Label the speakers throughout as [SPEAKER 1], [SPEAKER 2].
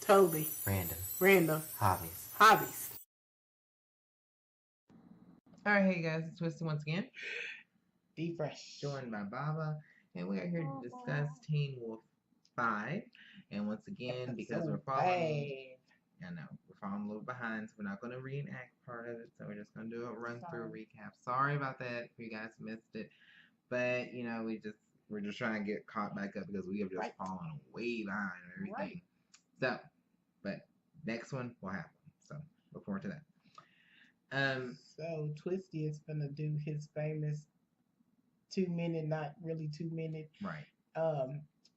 [SPEAKER 1] Totally.
[SPEAKER 2] Random.
[SPEAKER 1] Hobbies.
[SPEAKER 3] Alright, hey guys, it's Twisty once again.
[SPEAKER 1] Be fresh.
[SPEAKER 3] Joined by Baba, and we are here to discuss Teen Wolf 5. And once again, because we're following a little behind, so we're not going to reenact part of it, so we're just going to do a run-through recap. Sorry about that if you guys missed it, but, you know, we're just trying to get caught back up because we have just fallen way behind and everything. So, but next one will happen, so look forward to that.
[SPEAKER 1] So Twisty is gonna do his famous 2-minute, not really 2-minute,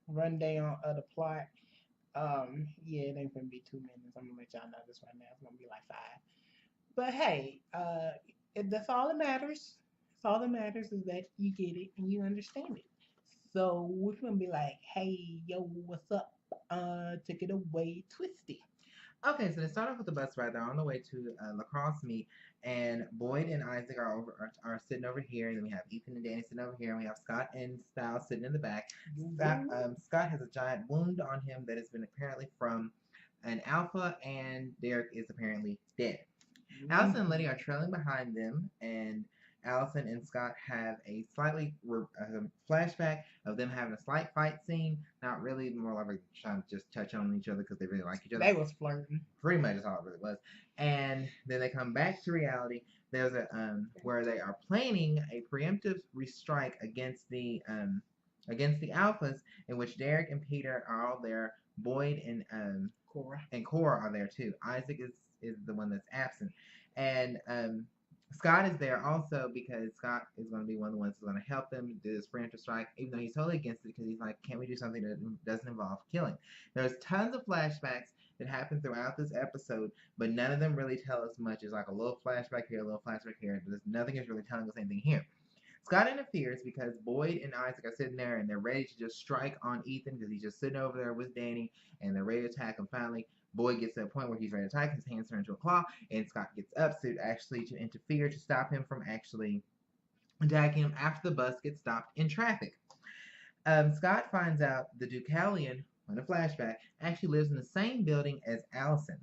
[SPEAKER 1] rundown of the plot. Yeah, it ain't gonna be 2 minutes. I'm gonna let y'all know this right now. It's gonna be like 5. But hey, that's all that matters. That's all that matters is that you get it and you understand it. So we're gonna be like, hey, yo, what's up? Take it away, Twisty.
[SPEAKER 3] Okay, so they start off with the bus ride. They're on the way to lacrosse meet, and Boyd and Isaac are sitting over here, and then we have Ethan and Danny sitting over here, and we have Scott and Styles sitting in the back. Scott has a giant wound on him that has been apparently from an alpha, and Derek is apparently dead. Allison and Letty are trailing behind them, and Allison and Scott have a slightly flashback of them having a slight fight scene. Not really, more like trying to just touch on each other because they really like each other.
[SPEAKER 1] They was flirting.
[SPEAKER 3] Pretty much is all it really was. And then they come back to reality. There's a where they are planning a preemptive strike against the alphas, in which Derek and Peter are all there. Boyd and Cora are there too. Isaac is the one that's absent, and Scott is there also because Scott is going to be one of the ones who's going to help them do this preemptive strike, even though he's totally against it because he's like, can't we do something that doesn't involve killing? There's tons of flashbacks that happen throughout this episode, but none of them really tell us much. It's like a little flashback here, a little flashback here. Nothing is really telling us anything here. Scott interferes because Boyd and Isaac are sitting there and they're ready to just strike on Ethan because he's just sitting over there with Danny and they're ready to attack him. Finally, Boyd gets to a point where he's ready to attack. His hands turn into a claw, and Scott gets up to interfere to stop him from actually attacking him after the bus gets stopped in traffic. Scott finds out the Deucalion, in a flashback, actually lives in the same building as Allison.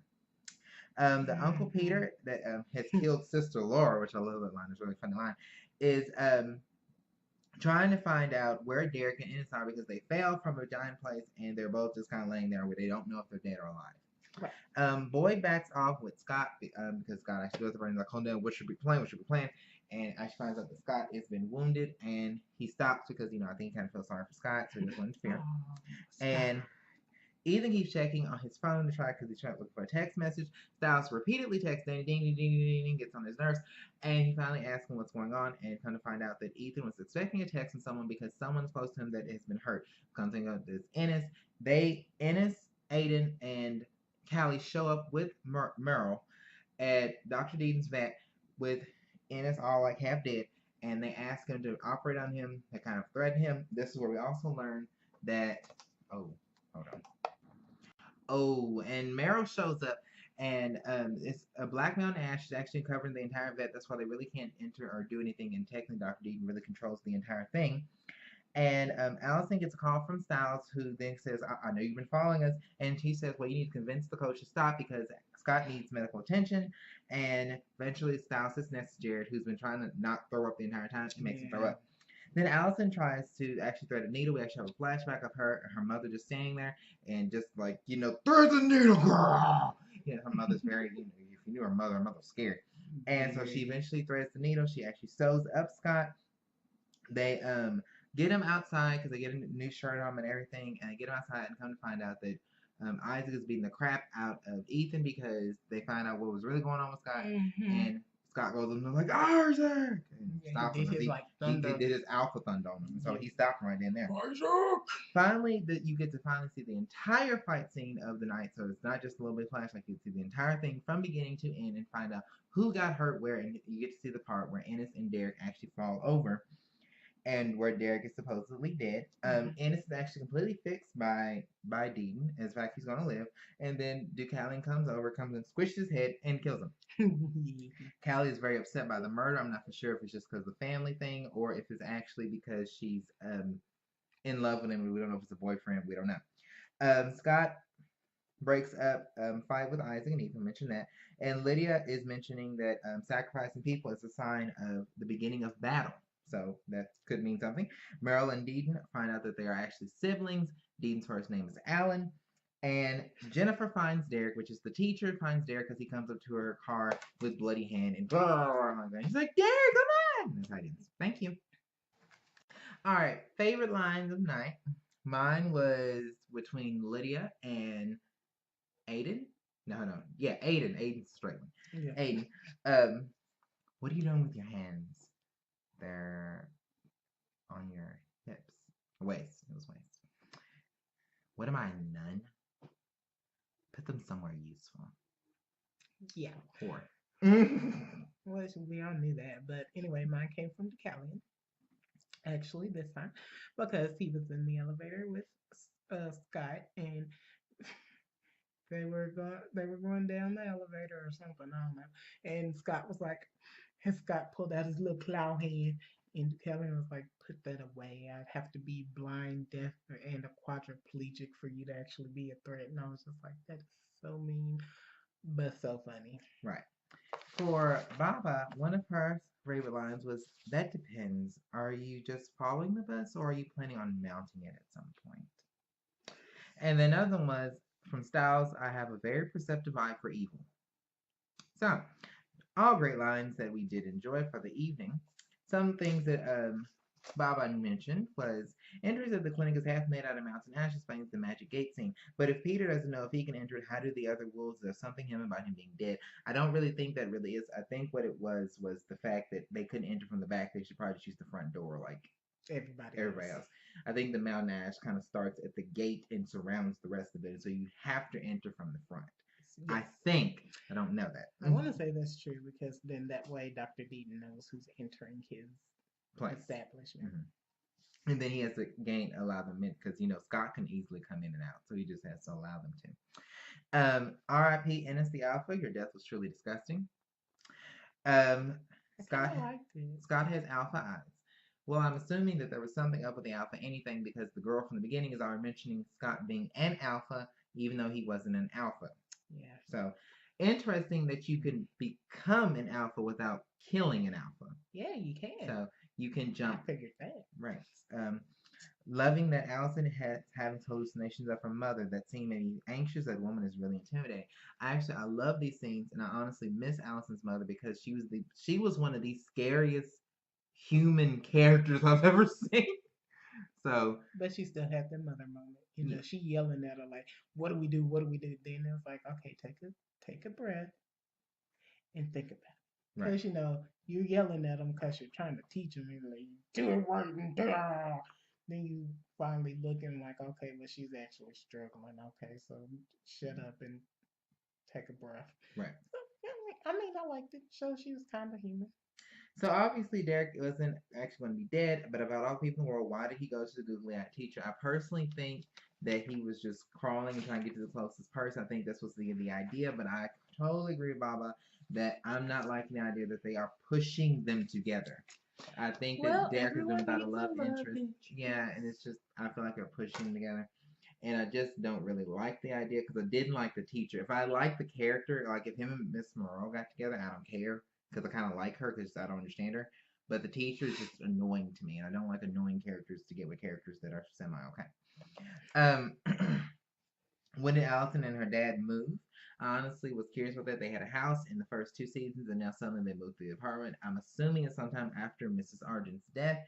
[SPEAKER 3] The Uncle Peter that has killed Sister Laura, which I love that line, it's a really funny line, is trying to find out where Derek and Ennis are because they fell from a giant place and they're both just kind of laying there where they don't know if they're dead or alive. Boyd backs off with Scott because Scott actually goes over and like, hold on, what should we plan? And actually finds out that Scott has been wounded and he stops because, you know, I think he kind of feels sorry for Scott, so he doesn't interfere. And Ethan keeps checking on his phone to try because he's trying to look for a text message. Styles repeatedly texts Danny, ding, ding, ding, ding, ding, gets on his nerves, and he finally asks him what's going on, and come to find out that Ethan was expecting a text from someone because someone's close to him that has been hurt. Comes to think of this Ennis. Ennis, Aiden, and Callie show up with Merle at Dr. Deaton's vet with Ennis all like half dead, and they ask him to operate on him. They kind of threaten him. This is where we also learn that, hold on. And Meryl shows up, and it's a black male and Ash is actually covering the entire vet. That's why they really can't enter or do anything, and technically Dr. Deaton really controls the entire thing. And Allison gets a call from Styles, who then says, I know you've been following us. And she says, well, you need to convince the coach to stop because Scott needs medical attention. And eventually Styles sits next to Jared, who's been trying to not throw up the entire time. She makes him throw up. Then Allison tries to actually thread a needle. We actually have a flashback of her mother just standing there and just like, you know, thread the needle, girl. You know, her mother's very, you know, if you knew her mother's scared. And so she eventually threads the needle. She actually sews up Scott. They get him outside because they get a new shirt on him and everything, and they get him outside and come to find out that Isaac is beating the crap out of Ethan because they find out what was really going on with Scott, and Scott goes up and like, Isaac! And stops him. He did his alpha thunder on him, so he stopped him right then there. Isaac! Finally, you get to finally see the entire fight scene of the night, so it's not just a little bit of flashback. You see the entire thing from beginning to end and find out who got hurt where, and you get to see the part where Ennis and Derek actually fall over. And where Derek is supposedly dead. Ennis is actually completely fixed by Deaton. In fact, he's going to live. And then Deucalion comes and squishes his head and kills him. Callie is very upset by the murder. I'm not for sure if it's just because of the family thing or if it's actually because she's in love with him. We don't know if it's a boyfriend. We don't know. Scott breaks up fight with Isaac and Ethan. Mentioned that, and Lydia is mentioning that sacrificing people is a sign of the beginning of battle. So that could mean something. Meryl and Deedon find out that they are actually siblings. Deedon's first name is Alan. And Jennifer finds Derek, which is the teacher, finds Derek because he comes up to her car with bloody hand and he's like, Derek, come on! That's how it ends. Thank you. All right, favorite lines of night. Mine was between Lydia and Aiden. No. Yeah, Aiden. Aiden's straight one.
[SPEAKER 1] Yeah.
[SPEAKER 3] Aiden. Um, what are you doing with your hands? They're on your hips. Waist. It was waist. What am I, a nun? Put them somewhere useful.
[SPEAKER 1] Yeah.
[SPEAKER 3] Whore.
[SPEAKER 1] Well, we all knew that. But anyway, mine came from DeCallion, actually, this time, because he was in the elevator with Scott, and they were going down the elevator or something, I don't know. And Scott was like, and Scott pulled out his little plow hand, and Kellen was like, "Put that away. I'd have to be blind, deaf, and a quadriplegic for you to actually be a threat." And I was just like, "That is so mean, but so funny."
[SPEAKER 3] Right. For Baba, one of her favorite lines was, "That depends. Are you just following the bus or are you planning on mounting it at some point?" And the other one was from Styles, "I have a very perceptive eye for evil." So, all great lines that we did enjoy for the evening. Some things that Baba mentioned was entries of the clinic is half made out of mountain ash explains the magic gate scene. But if Peter doesn't know if he can enter it, how do the other wolves? There's something him about him being dead. I don't really think that really is. I think what it was the fact that they couldn't enter from the back. They should probably just use the front door like everybody else. I think the mountain ash kind of starts at the gate and surrounds the rest of it, so you have to enter from the front. Yes. I think. I don't know that.
[SPEAKER 1] I want to say that's true because then that way Dr. Deaton knows who's entering his establishment.
[SPEAKER 3] Mm-hmm. And then he has to allow them in because Scott can easily come in and out, so he just has to allow them to. R.I.P. NSC Alpha. Your death was truly disgusting. Scott has alpha eyes. Well, I'm assuming that there was something up with the alpha anything because the girl from the beginning is already mentioning Scott being an alpha, even though he wasn't an alpha.
[SPEAKER 1] Yeah.
[SPEAKER 3] So interesting that you can become an alpha without killing an alpha.
[SPEAKER 1] Yeah, you can.
[SPEAKER 3] So you can jump.
[SPEAKER 1] I figured that.
[SPEAKER 3] Right. Loving that Allison has having hallucinations of her mother that seem maybe anxious. That woman is really intimidating. I love these scenes, and I honestly miss Allison's mother because she was one of the scariest human characters I've ever seen. So,
[SPEAKER 1] but she still had that mother moment. She yelling at her like, "What do we do? What do we do?" Then it's like, okay, take a breath and think about it. Because you're yelling at them because you're trying to teach them. And like, do it right and then you finally looking like, okay, well she's actually struggling. Okay, so shut up and take a breath.
[SPEAKER 3] Right.
[SPEAKER 1] I mean, I liked it. So she was kind of human.
[SPEAKER 3] So obviously Derek wasn't actually going to be dead, but about all people in the world, why did he go to the googly eyed teacher? I personally think that he was just crawling and trying to get to the closest person. I think this was the idea, but I totally agree with Baba that I'm not liking the idea that they are pushing them together. I think that Derek is doing about a love interest. Yeah, and it's just I feel like they're pushing them together. And I just don't really like the idea because I didn't like the teacher. If I like the character, like if him and Miss Moreau got together, I don't care because I kind of like her because I don't understand her. But the teacher is just annoying to me, and I don't like annoying characters to get with characters that are semi okay. When did Allison and her dad move? I honestly was curious about that. They had a house in the first 2 seasons, and now suddenly they moved to the apartment. I'm assuming it's sometime after Mrs. Argent's death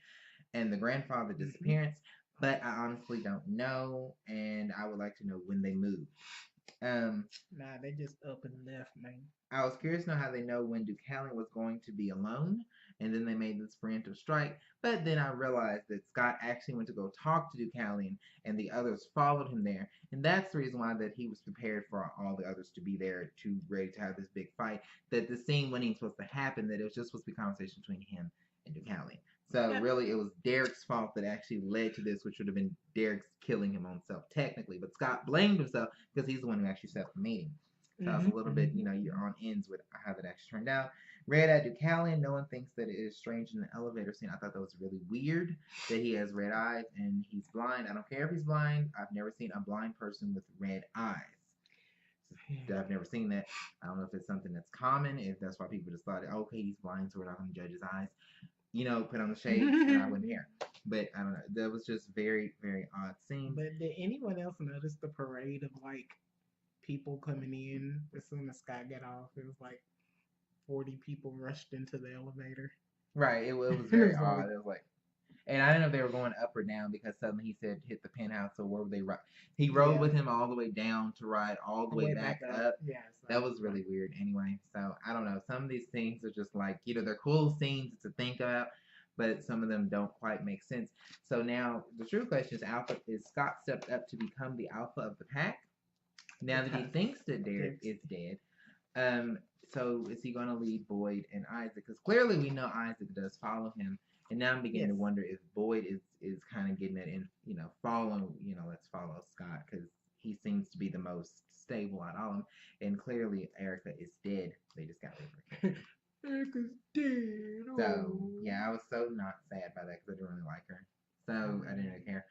[SPEAKER 3] and the grandfather disappearance, but I honestly don't know, and I would like to know when they moved.
[SPEAKER 1] Nah, they just up and left, man.
[SPEAKER 3] I was curious to know how they know when Deucalion was going to be alone, and then they made this preemptive strike. But then I realized that Scott actually went to go talk to Deucalion, and the others followed him there, and that's the reason why that he was prepared for all the others to be there, to ready to have this big fight. That the scene wasn't even supposed to happen. That it was just supposed to be a conversation between him and Deucalion. So really, it was Derek's fault that actually led to this, which would have been Derek's killing him on himself technically. But Scott blamed himself because he's the one who actually set up the meeting. So I was a little bit, you're on ends with how that actually turned out. Red-eyed Deucalion, no one thinks that it is strange in the elevator scene. I thought that was really weird that he has red eyes and he's blind. I don't care if he's blind. I've never seen a blind person with red eyes. I've never seen that. I don't know if it's something that's common, if that's why people just thought, okay, he's blind, so we're not going to judge his eyes. Put on the shades, and I wouldn't care. But I don't know. That was just very, very odd scene.
[SPEAKER 1] But did anyone else notice the parade of like people coming in as soon as Scott got off? It was like 40 people rushed into the elevator.
[SPEAKER 3] Right. It was
[SPEAKER 1] And
[SPEAKER 3] very
[SPEAKER 1] it was
[SPEAKER 3] odd.
[SPEAKER 1] like,
[SPEAKER 3] It was like, and I didn't know if they were going up or down because suddenly he said hit the penthouse. So where would they ride? He rode
[SPEAKER 1] yeah,
[SPEAKER 3] with him all the way down to ride all the way
[SPEAKER 1] way
[SPEAKER 3] back
[SPEAKER 1] back
[SPEAKER 3] up.
[SPEAKER 1] up. Yeah, so
[SPEAKER 3] That was really weird. Anyway, so I don't know. Some of these things are just like they're cool scenes to think about, but some of them don't quite make sense. So now the true question is Scott stepped up to become the alpha of the pack now that he
[SPEAKER 1] because
[SPEAKER 3] thinks that Derek is dead. Um, so is he going to lead Boyd and Isaac? Because clearly we know Isaac does follow him, and now I'm beginning
[SPEAKER 1] yes,
[SPEAKER 3] to wonder if Boyd is kind of getting it in, follow, let's follow Scott because he seems to be the most stable out of all of them, and clearly Erica is dead. They just got rid of her.
[SPEAKER 1] Erica's dead.
[SPEAKER 3] So
[SPEAKER 1] Oh.
[SPEAKER 3] yeah, I was so not sad by that because I didn't really like her, so I didn't really care.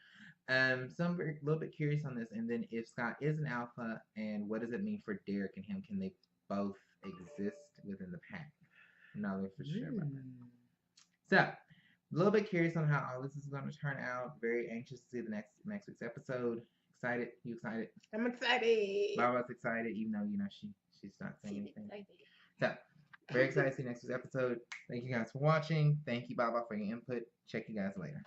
[SPEAKER 3] So I'm a little bit curious on this, and then if Scott is an alpha, and what does it mean for Derek and him? Can they both exist within the pack? I'm not really for sure about that. So, a little bit curious on how all this is going to turn out. Very anxious to see the next week's episode. Excited? You excited?
[SPEAKER 1] I'm excited.
[SPEAKER 3] Baba's excited, even though she's not saying anything. So, very excited to see next week's episode. Thank you guys for watching. Thank you, Baba, for your input. Check you guys later.